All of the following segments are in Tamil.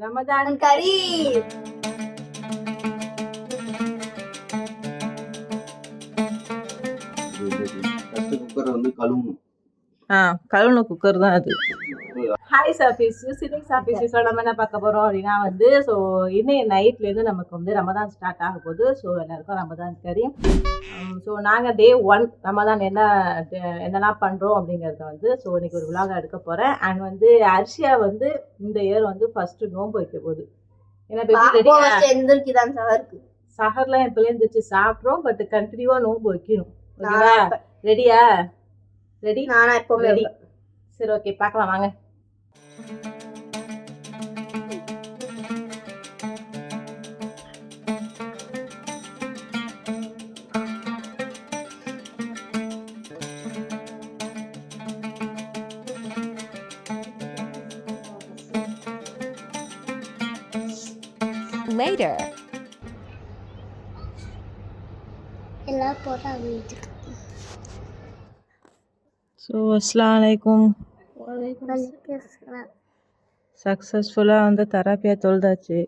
ரமதான் கறி. குக்கரை வந்து கழுவணும். கழுவுன குக்கர் தான் அது. ஹாய் சாஃபீஸ், சிட்டிங் சாஃபீஸ். நம்ம என்ன பார்க்க போகிறோம் அப்படின்னா வந்து ஸோ இன்னைக்கு நைட்லேருந்து நமக்கு வந்து ரமதான் ஸ்டார்ட் ஆக போகுது. ஸோ எல்லாருக்கும் ரமதான் கறி. ஸோ நாங்கள் டே 1 ரமதான் என்னெல்லாம் பண்ணுறோம் அப்படிங்கிறத வந்து ஸோ இன்னைக்கு ஒரு விலாக எடுக்க போகிறேன். அண்ட் வந்து அர்ஷியா வந்து இந்த இயர் வந்து ஃபர்ஸ்ட் நோன்பு வைக்க போகுது. சஹர்லாம் எப்போ எழுந்திரிச்சு சாப்பிட்றோம், பட் கண்டினியூவாக நோன்பு வைக்கணும். ஓகேவா? ரெடியா? ரெடி? நானா இப்போ ரெடி. சரி, ஓகே, பார்க்கலாம் வாங்க. Later. எல்லாம் போட்டா வீட்டுக்கு. ஸோ அஸ்ஸலாமு அலைக்கும். சக்ஸஸ்ஃபுல்லாக வந்து தராப்பியா தொழுதாச்சு.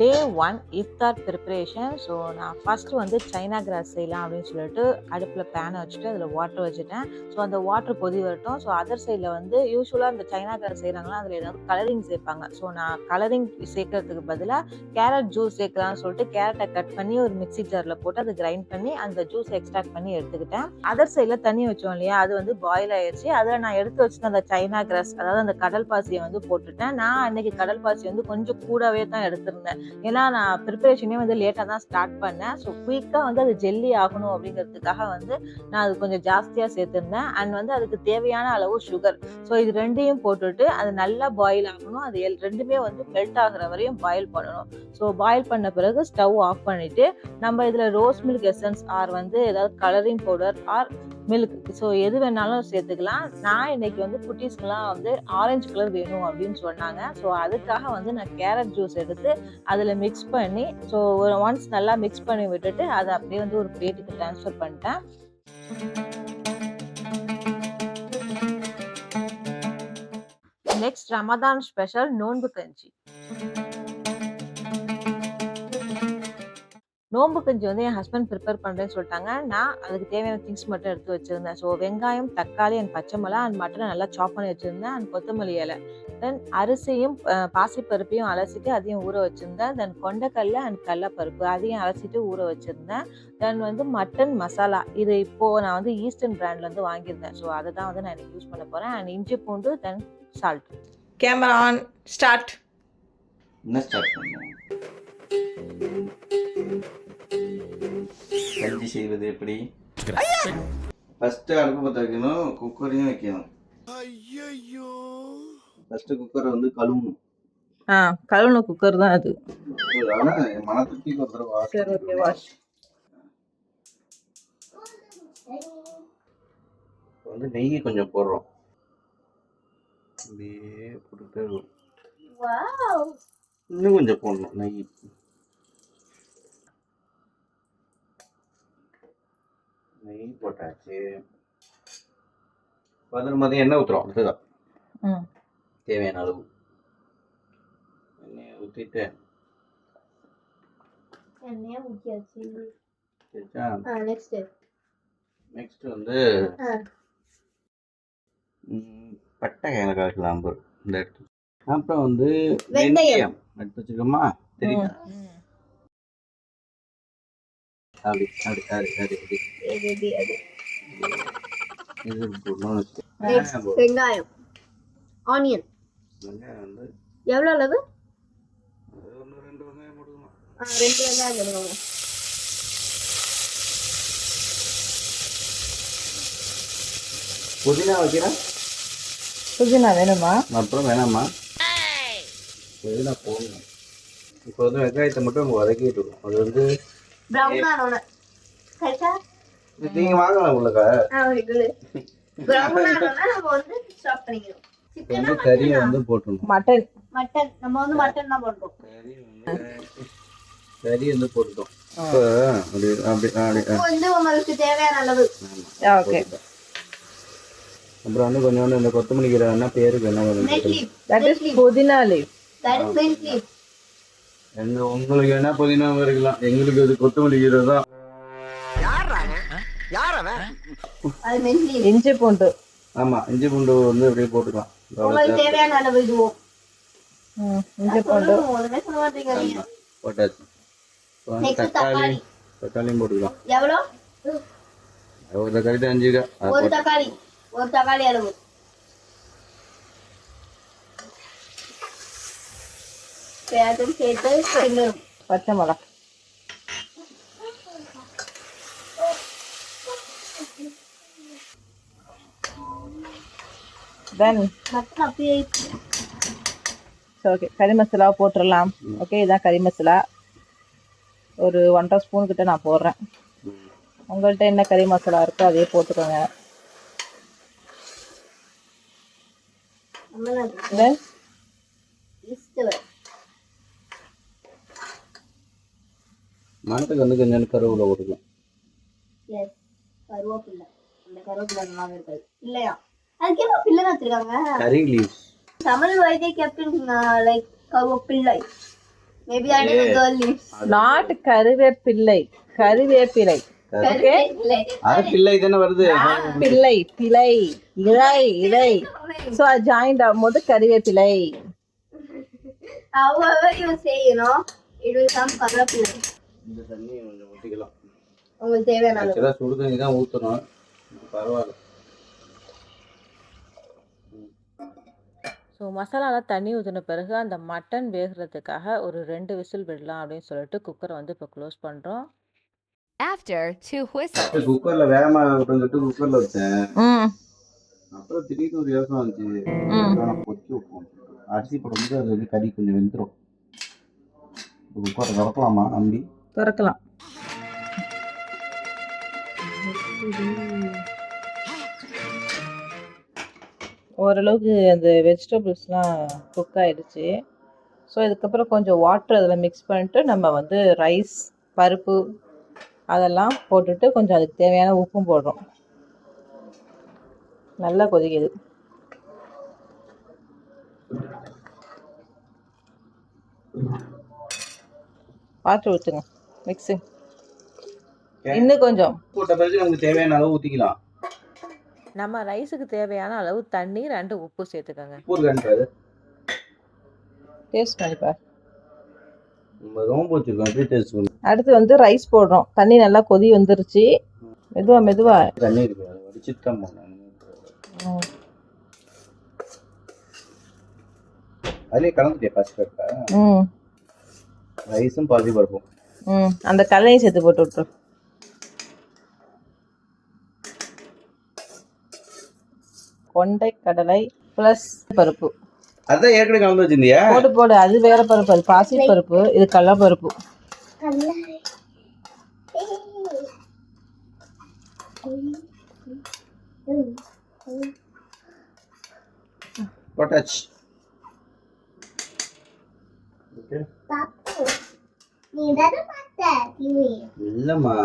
டே 1 இஃப்தார் ப்ரிப்பரேஷன். ஸோ நான் ஃபஸ்ட்டு வந்து சைனா கிராஸ் செய்யலாம் அப்படின்னு சொல்லிட்டு அடுப்பில் பேனை வச்சுட்டு அதில் வாட்டர் வச்சுட்டேன். ஸோ அந்த வாட்டர் கொதி வரட்டும். ஸோ அதர் சைடில் வந்து யூஸ்வலாக இந்த சைனா கிராஸ் செய்கிறாங்களா அதில் ஏதாவது கலரிங் சேர்ப்பாங்க. ஸோ நான் கலரிங் சேர்க்கறதுக்கு பதிலாக கேரட் ஜூஸ் சேர்க்கலாம்னு சொல்லிட்டு கேரட்டை கட் பண்ணி ஒரு மிக்ஸி ஜாரில் போட்டு அதை கிரைண்ட் பண்ணி அந்த ஜூஸ் எக்ஸ்ட்ராக்ட் பண்ணி எடுத்துக்கிட்டேன். அதர் சைடில் தண்ணி வச்சோம் இல்லையா, அது வந்து பாயில் ஆயிடுச்சு. அதில் நான் எடுத்து வச்சுட்டு அந்த சைனா கிராஸ், அதாவது அந்த கடல் பாசியை வந்து போட்டுட்டேன். நான் அன்னைக்கு கடல் பாசி வந்து கொஞ்சம் கூடவே தான் எடுத்திருந்தேன். ஏன்னா நான் ப்ரிப்பரேஷனே வந்து லேட்டாக தான் ஸ்டார்ட் பண்ணேன். ஸோ குயிக்காக வந்து அது ஜெல்லி ஆகணும் அப்படிங்கிறதுக்காக வந்து நான் அது கொஞ்சம் ஜாஸ்தியாக சேர்த்துருந்தேன். அண்ட் வந்து அதுக்கு தேவையான அளவு சுகர். ஸோ இது ரெண்டையும் போட்டுட்டு அது நல்லா பாயில் ஆகணும். அது ரெண்டுமே வந்து மெல்ட் ஆகிற வரையும் பாயில் பண்ணணும். ஸோ பாயில் பண்ண பிறகு ஸ்டவ் ஆஃப் பண்ணிவிட்டு நம்ம இதில் ரோஸ் மில்க் எசன்ஸ் ஆர் வந்து ஏதாவது colouring powder R milk, so எது வேணாலும் சேர்த்துக்கலாம். நான் இன்னைக்கு வந்து குட்டீஸ்க்கெலாம் வந்து ஆரஞ்சு கலர் வேணும் அப்படின்னு சொன்னாங்க. ஸோ அதுக்காக வந்து நான் கேரட் ஜூஸ் எடுத்து அதில் மிக்ஸ் பண்ணி ஸோ ஒன்ஸ் நல்லா மிக்ஸ் பண்ணி விட்டுட்டு அதை அப்படியே வந்து ஒரு பிளேட்டுக்கு ட்ரான்ஸ்ஃபர் பண்ணிட்டேன். நெக்ஸ்ட் ரமதான் ஸ்பெஷல் நோன்பு கஞ்சி. நோம்பு கஞ்சி வந்து என் ஹஸ்பண்ட் ப்ரிப்பேர் பண்ணுறேன்னு சொல்லிட்டாங்க. நான் அதுக்கு தேவையான திங்ஸ் மட்டும் எடுத்து வச்சுருந்தேன். ஸோ வெங்காயம், தக்காளி அண்ட் பச்சை மிளகா அண்ட் மட்டனை நல்லா சாப் பண்ணி வச்சுருந்தேன். அண்ட் கொத்தமல்லி இலை, தென் அரிசியும் பாசிப்பருப்பையும் அலசிட்டு அதையும் ஊற வச்சுருந்தேன். தென் கொண்டைக்கடலை அண்ட் கடலைப்பருப்பு அதையும் அலசிட்டு ஊற வச்சுருந்தேன். தென் வந்து மட்டன் மசாலா, இது இப்போது நான் வந்து ஈஸ்டர்ன் பிராண்ட்லேருந்து வாங்கியிருந்தேன். ஸோ அதை தான் வந்து நான் எனக்கு யூஸ் பண்ண போகிறேன். அண்ட் இஞ்சி பூண்டு, தென் சால்ட். Camera on, start. என்ன ஸ்டார்ட் பண்ணுவோம்? கஞ்சி செய்வது எப்படி? ஃபர்ஸ்ட் அடுப்பு பற்ற வைக்கணும், குக்கரையும் வைக்கணும். ஃபர்ஸ்ட் குக்கரை வந்து கழுவணும். கழுவுன குக்கர் தான் அது. ஆனால் மனத்துக்கு ஒரு தடவை வாஷ். சரி, ஓகே, வாஷ். வந்து நெய் கொஞ்சம் போடுறோம். அப்படியே போட்டுட்டு இன்னும் கொஞ்சம் போடணும் நெய். நெய் போட்டாச்சு. பதில் மாதிரி எண்ணெய் ஊற்றுறோம். அடுத்ததான் தேவையான அளவு எண்ணெயை ஊற்றிட்டு நெக்ஸ்ட் வந்து பட்டை ஏலக்காய் கிராம்பு இந்த எடுத்து, அப்புறம் வந்து வெந்தயம் எடுத்து வச்சுக்கோமா. தெரியுமா? அப்படி அப்படி அப்படி அப்படி இது போடணும். வெங்காயம், ஆனியன் வெங்காயம் வந்து எவ்வளோ அளவு? 2 வெங்காயம் போடுமா? 2 வெங்காயம் போடுவாங்க. புதினா வைக்கிறேன். புதினா வேணுமா? அப்புறம் வேணாமா? புதினா போடணும். இப்போ வந்து வெங்காயத்தை மட்டும் வதக்கிட்டு இருக்கோம். அது வந்து நீங்க வாங்கலாம் உள்ளக்கா. கறியை வந்து போட்டுருணும். மட்டன் நம்ம வந்து மட்டன் தான் போடுறோம். கறி வந்து போட்டுட்டோம். அப்படி அப்படி வந்து உங்களுக்கு தேவையான அளவு. ஓகே. அப்புறம் வந்து கொஞ்சோண்டு இந்த கொத்தமல்லி கீரை என்ன பேருக்கு என்ன Mint வருது leaf. தட் இஸ் புதினா leaf. That is mint leaf. உங்களுக்கு என்ன புதினா இருக்கலாம், எங்களுக்கு அது கொத்தமல்லி கீரை தான். அது mint leaf. இஞ்சி பூண்டு. ஆமா, இஞ்சி பூண்டு வந்து அப்படியே போட்டுக்கலாம். உங்களுக்கு தேவையான அளவு இதுவும். இஞ்சி பூண்டு ஒண்ணுமே சொல்ல மாட்டீங்க நீங்க. போட்டாச்சு. இப்போ வந்து Next தக்காளி. தக்காளியும் போட்டுக்கலாம். எவ்வளோ? ஒரு தக்காளி 5 ஒரு தக்காளி அளவு. பேரும் சேர்த்து கிண்டணும். பச்சை மிளகா. தென் மட்டன் அப்படியே ஓகே, கறி மசாலா போட்டுடலாம். ஓகே, இதான் கறி மசாலா. ஒரு 1.5 ஸ்பூன் கிட்ட நான் போடுறேன். உங்கள்கிட்ட என்ன கறி மசாலா இருக்கோ அதே போட்டுக்கோங்க. தென் மணத்துக்கு வந்து கொஞ்சம் கருவேப்பிலை போட்டுக்கலாம். கருவேப்பில்லை. அந்த கருவேப்பிலை நல்லா இருக்காது இல்லையா? அதுக்கு என்ன பிள்ளை வச்சிருக்காங்க? கறி லீவ்ஸ். தமிழ் வைத்திய கேப்டன் லைக் கருவேப்பிள்ளை. Maybe that is a girl leaves. Not கருவேப்பிள்ளை, கருவேப்பிலை. ஓகே, அது பிள்ளை தானே வருது. பிள்ளை பிள்ளை இலை இலை. ஸோ அது ஜாயிண்ட் ஆகும்போது கருவேப்பிலை. However you say, you know, it will come கருவேப்பிலை. இந்த தண்ணி கொஞ்சம் ஊற்றிக்கலாம். உங்களுக்கு தேவையான அளவு. ஆக்சுவலாக சுடு தண்ணி தான் ஊற்றணும். பரவாயில்ல. ஸோ மசாலாவில் தண்ணி ஊற்றின பிறகு அந்த மட்டன் வேகிறதுக்காக ஒரு 2 விசில் விடலாம் அப்படின்னு சொல்லிட்டு குக்கரை வந்து இப்போ க்ளோஸ் பண்ணுறோம். After 2 whistles. குக்கர்ல வேகமா சொல்லிட்டு குக்கர்ல வச்சேன். ம் அப்புறம் திடீர்னு ஒரு யோசனை வந்துச்சு. பொச்சு வைப்போம். அரிசி போடும்போது அது வந்து கறி கொஞ்சம் வெந்துடும். குக்கரை திறக்கலாமா நம்பி? திறக்கலாம். ஓரளவுக்கு அந்த வெஜிடபிள்ஸ்லாம் குக் ஆகிடுச்சு. ஸோ இதுக்கப்புறம் கொஞ்சம் வாட்டர் அதில் மிக்ஸ் பண்ணிட்டு நம்ம வந்து ரைஸ், பருப்பு அதெல்லாம் போட்டுட்டு கொஞ்சம் அதுக்கு தேவையான உப்பும் போடுறோம். நல்லா கொதிக்குது. பார்த்து ஊற்றுங்க மிக்ஸிங். இன்னும் கொஞ்சம் போட்ட பிறகு நமக்கு தேவையான அளவு ஊற்றிக்கலாம். நம்ம ரைஸுக்கு தேவையான அளவு தண்ணி, 2 உப்பு சேர்த்துக்கோங்க. உப்பு இருக்கான்றாரு. டேஸ்ட் பண்ணிப்பார். நம்ம ரோம்பு வச்சுருக்கோம். எப்படி டேஸ்ட் பண்ணும்? அடுத்து வந்து ரைஸ் போடுறோம். தண்ணி நல்லா கொதி வந்துருச்சு. மெதுவா மெதுவா தண்ணி இருக்கு, அதை வடிச்சுட்டு தான் போகணும். அதுலேயே கலந்துட்டே ஃபர்ஸ்ட் ம் ரைஸும் பாதி பருப்பும். ம் அந்த கடலையும் சேர்த்து போட்டு விட்டுரு. கொண்டை கடலை ப்ளஸ் பருப்பு அதான் ஏற்கனவே கலந்து வச்சிருந்தியா? போட்டு போடு. அது வேற பருப்பு, அது பாசி பருப்பு, இது கடலை பருப்பு. போட்டாச்சு. இல்லம்மா,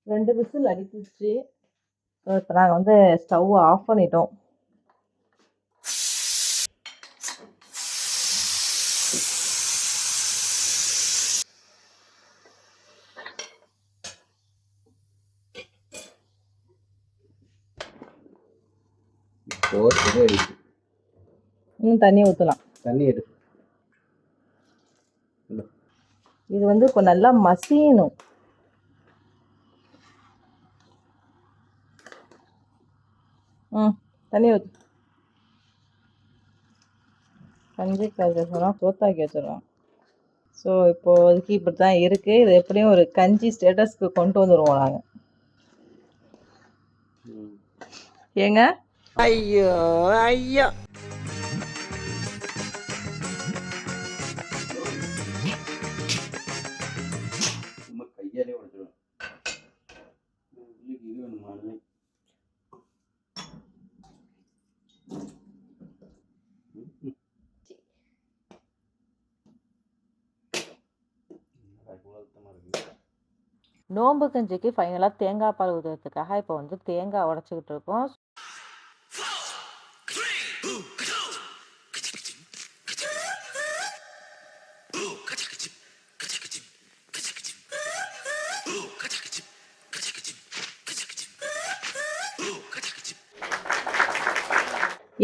ரெண்டு விசில் அடிச்சிச்சு. இப்போ நாங்கள் வந்து ஸ்டவ் ஆஃப் பண்ணிட்டோம். இன்னும் தண்ணி ஊற்றலாம். தண்ணி எடு. இது வந்து இப்போ நல்லா மசியணும். தண்ணி ஊற்று. கஞ்சி காய்ச்சலாம், சோத்தாக்கி வச்சிடலாம். ஸோ இப்போதைக்கு இப்படி தான் இருக்குது. இது எப்படியும் ஒரு கஞ்சி ஸ்டேட்டஸ்க்கு கொண்டு வந்துடுவோம் நாங்கள். ஏங்க ஐயோ ஐயோ, சும்மா கையாலே உடைச்சிடும். நோம்பு கஞ்சிக்கு ஃபைனலாக தேங்காய் பால் ஊற்றுறதுக்காக இப்போ வந்து தேங்காய் உடச்சிக்கிட்டு இருக்கோம்.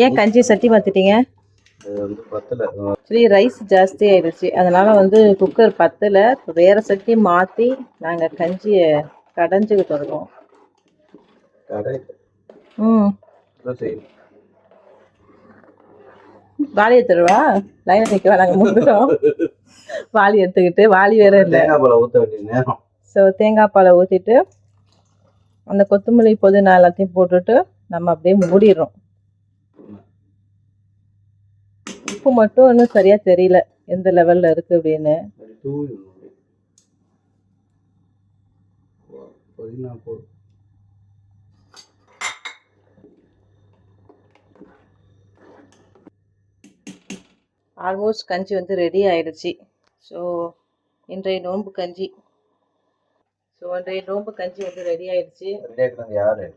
ஏன் கஞ்சி சட்டி மாற்றிட்டீங்க? அது வந்து பத்தல. ஆக்சுவலி ரைஸ் ஜாஸ்தி ஆயிடுச்சு, அதனால வந்து குக்கர் பத்தல. வேற சட்டி மாற்றி நாங்கள் கஞ்சியை கடைஞ்சிக்கிட்டு இருக்கோம். கடை ம் செய்யும். வாளி எடுத்துருவா, லைனை நிற்கவா, நாங்கள் முந்துட்டோம். வாளி எடுத்துக்கிட்டு, வாளி வேற இல்லை. தேங்காய் பாலை ஊற்ற வேண்டிய நேரம். ஸோ தேங்காய் பாலை ஊற்றிட்டு அந்த கொத்தமல்லி புதினா எல்லாத்தையும் போட்டுட்டு நம்ம அப்படியே மூடிடுறோம். உப்பு மட்டும் இன்னும் சரியாக தெரியல எந்த லெவலில் இருக்குது அப்படின்னு. அப்படி தூவி விடணும். புதினா போடு. ஆல்மோஸ்ட் கஞ்சி வந்து ரெடி ஆயிடுச்சு. ஸோ இன்றைய நோன்பு கஞ்சி வந்து ரெடி ஆயிடுச்சு. ரெடி ஆக்குறது யாரு?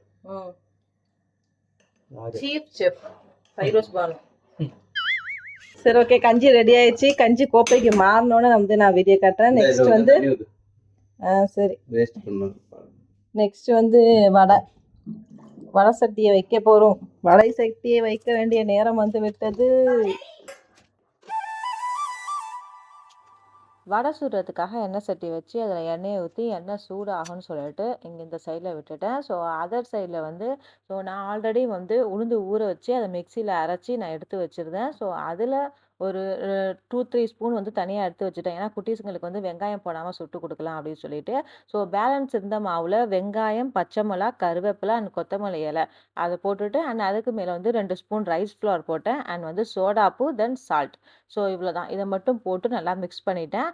Chief chef Fairoz Banu. சரி, ஓகே, கஞ்சி ரெடி ஆயிடுச்சு. கஞ்சி கோப்பைக்கு மாறினோன்னு வந்து நான் வீடியோ காட்டுறேன். நெக்ஸ்ட் வந்து சரி, வேஸ்ட் பண்ணணும். நெக்ஸ்ட் வந்து வடை சட்டியை வைக்க போகிறோம். வடை சட்டியை வைக்க வேண்டிய நேரம் வந்து விட்டது. வடை சுடுறதுக்காக எண்ணெய் சட்டி வச்சு அதில் எண்ணெயை ஊற்றி எண்ணெய் சூடாகும்னு சொல்லிட்டு இங்கே இந்த சைடில் விட்டுட்டேன். ஸோ அதர் சைடில் வந்து நான் ஆல்ரெடி வந்து உளுந்து ஊற வச்சு அதை மிக்சியில் அரைச்சி நான் எடுத்து வச்சுருந்தேன். ஸோ அதில் ஒரு 2-3 ஸ்பூன் வந்து தனியாக எடுத்து வச்சுட்டேன். ஏன்னா குட்டீஸுங்களுக்கு வந்து வெங்காயம் போடாமல் சுட்டு கொடுக்கலாம் அப்படின்னு சொல்லிட்டு. ஸோ பேலன்ஸ் இருந்த மாவில் வெங்காயம், பச்சை மிளகா, கருவேப்பிலை அண்ட் கொத்தமல்லி இலை அதை போட்டுட்டு அண்ட் அதுக்கு மேலே வந்து 2 ஸ்பூன் ரைஸ் ஃப்ளவர் போட்டேன் அண்ட் வந்து சோடாப்பு தென் சால்ட். ஸோ இவ்வளோ தான். இதை மட்டும் போட்டு நல்லா மிக்ஸ் பண்ணிட்டேன்.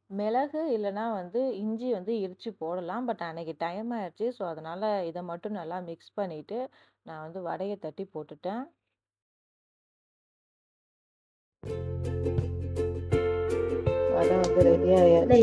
மிளகு இல்லைனா வந்து இஞ்சி வந்து இடித்து போடலாம். பட் அன்னைக்கு டைம் ஆயிடுச்சு. ஸோ அதனால் இதை மட்டும் நல்லா மிக்ஸ் பண்ணிவிட்டு நான் வந்து வடையை தட்டி போட்டுட்டேன். வடை வந்து ரெடி ஆயிடுச்சு.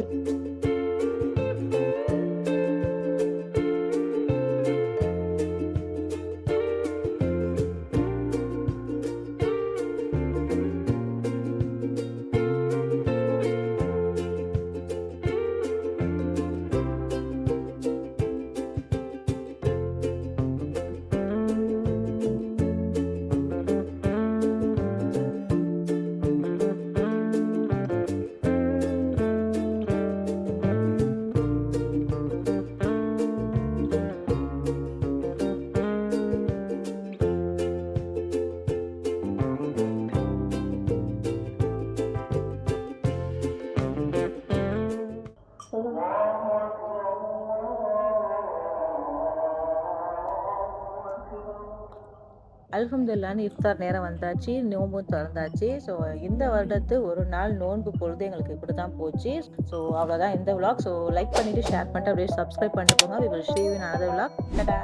அல்ஹம்துலில்லாஹ்னு இஃப்தார் நேரம் வந்தாச்சு. நோன்பும் திறந்தாச்சு. ஸோ இந்த வருடத்து ஒரு நாள் நோன்பு பொழுது எங்களுக்கு இப்படி தான் போச்சு. ஸோ அவ்வளோதான் இந்த விலாக். ஸோ லைக் பண்ணிவிட்டு ஷேர் பண்ணிட்டு அப்படியே சப்ஸ்கிரைப் பண்ணிட்டு போங்க. We will see you in another vlog. Tata.